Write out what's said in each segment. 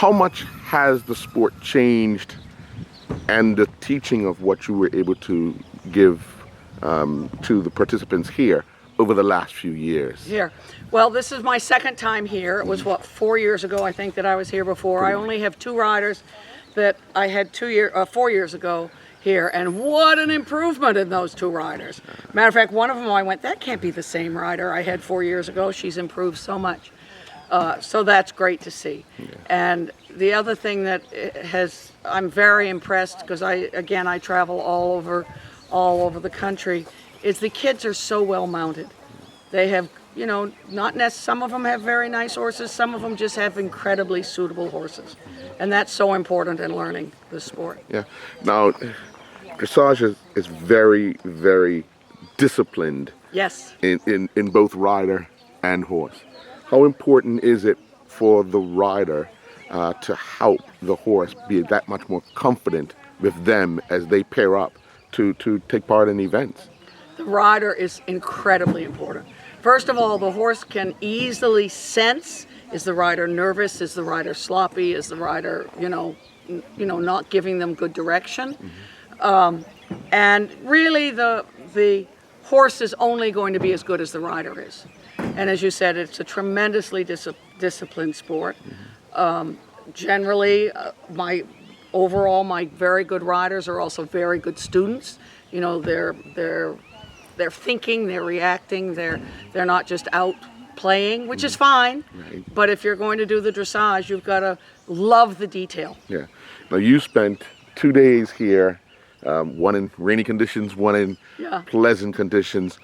How much has the sport changed and the teaching of what you were able to give to the participants here over the last few years? Here. Well, this is my second time here. It was, 4 years ago, I think, that I was here before. I only have 2 riders that I had 4 years ago here, and what an improvement in those 2 riders. Matter of fact, one of them I went, that can't be the same rider I had 4 years ago. She's improved so much. So that's great to see. Yeah. And the other thing that I'm very impressed, because I travel all over the country, is the kids are so well mounted. They have, some of them have very nice horses, some of them just have incredibly suitable horses. And that's so important in learning the sport. Yeah. Now, dressage is very, very disciplined. Yes. In both rider and horse. How important is it for the rider to help the horse be that much more confident with them as they pair up to take part in events? The rider is incredibly important. First of all, the horse can easily sense, is the rider nervous, is the rider sloppy, is the rider, not giving them good direction. Mm-hmm. And really the horse is only going to be as good as the rider is. And as you said, it's a tremendously disciplined sport. Mm-hmm. Generally, my very good riders are also very good students. They're thinking, they're reacting, they're not just out playing, which is fine. Right. But if you're going to do the dressage, you've got to love the detail. Yeah. Now you spent 2 days here, one in rainy conditions, one in pleasant conditions.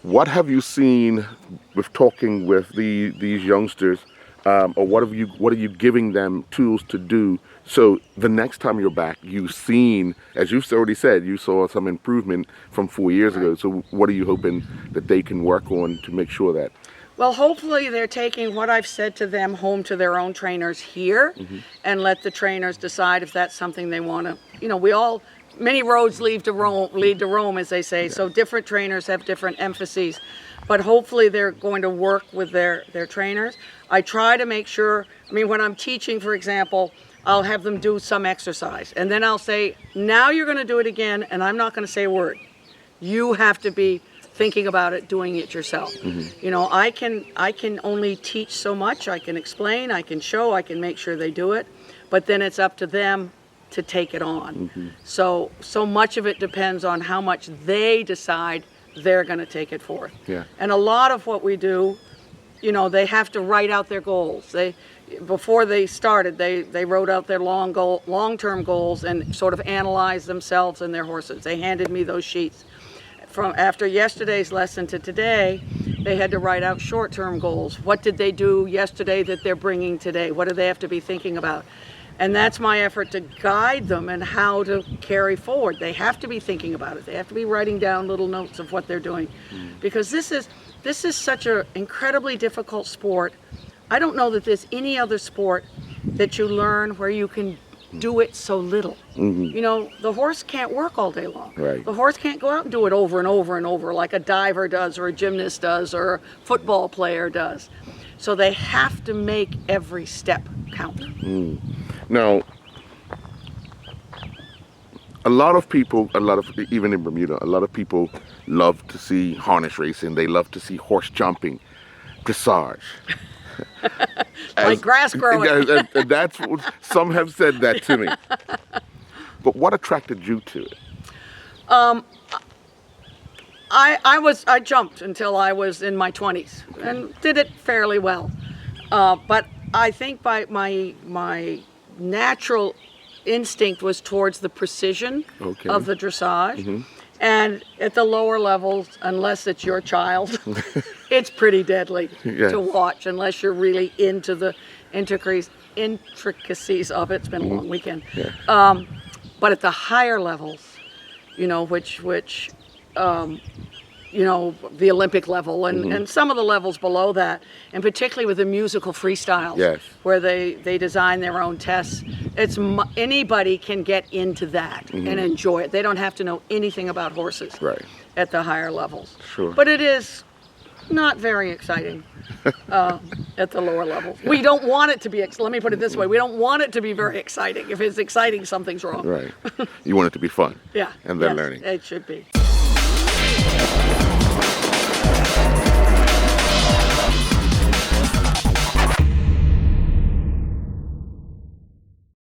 What have you seen with talking with these youngsters, or what are you giving them tools to do so the next time you're back, you've seen, as you've already said, you saw some improvement from 4 years ago. So what are you hoping that they can work on to make sure that? Well, hopefully they're taking what I've said to them home to their own trainers here, mm-hmm. and let the trainers decide if that's something they want to, many roads lead to Rome, as they say. Yeah. So different trainers have different emphases, but hopefully they're going to work with their trainers. I try to make sure, when I'm teaching, for example, I'll have them do some exercise, and then I'll say, now you're going to do it again, and I'm not going to say a word. You have to be thinking about it, doing it yourself. Mm-hmm. I can only teach so much. I can explain, I can show, I can make sure they do it, but then it's up to them to take it on. Mm-hmm. So much of it depends on how much they decide they're going to take it forth. Yeah. And a lot of what we do, they have to write out their goals. Before they started, they wrote out their long-term goals and sort of analyzed themselves and their horses. They handed me those sheets. From after yesterday's lesson to today, they had to write out short-term goals. What did they do yesterday that they're bringing today? What do they have to be thinking about? And that's my effort to guide them in how to carry forward. They have to be thinking about it. They have to be writing down little notes of what they're doing. Because this is such an incredibly difficult sport. I don't know that there's any other sport that you learn where you can do it so little. Mm-hmm. The horse can't work all day long. Right. The horse can't go out and do it over and over and over like a diver does, or a gymnast does, or a football player does. So they have to make every step count. Mm. Now, a lot of people, even in Bermuda, a lot of people love to see harness racing. They love to see horse jumping, dressage. Like grass growing. That's some have said that to me. But what attracted you to it? I jumped until I was in my 20s and did it fairly well. But I think by my natural instinct was towards the precision of the dressage. Mm-hmm. And at the lower levels, unless it's your child, it's pretty deadly to watch unless you're really into the intricacies of it. It's been a long weekend. Yeah. But at the higher levels, which the Olympic level and some of the levels below that, and particularly with the musical freestyles, where they design their own tests. Anybody can get into that and enjoy it. They don't have to know anything about horses at the higher levels. Sure. But it is not very exciting. at the lower level. We don't want it to be, let me put it this way, we don't want it to be very exciting. If it's exciting, something's wrong. Right. You want it to be fun. Yeah. And then yes, learning. It should be.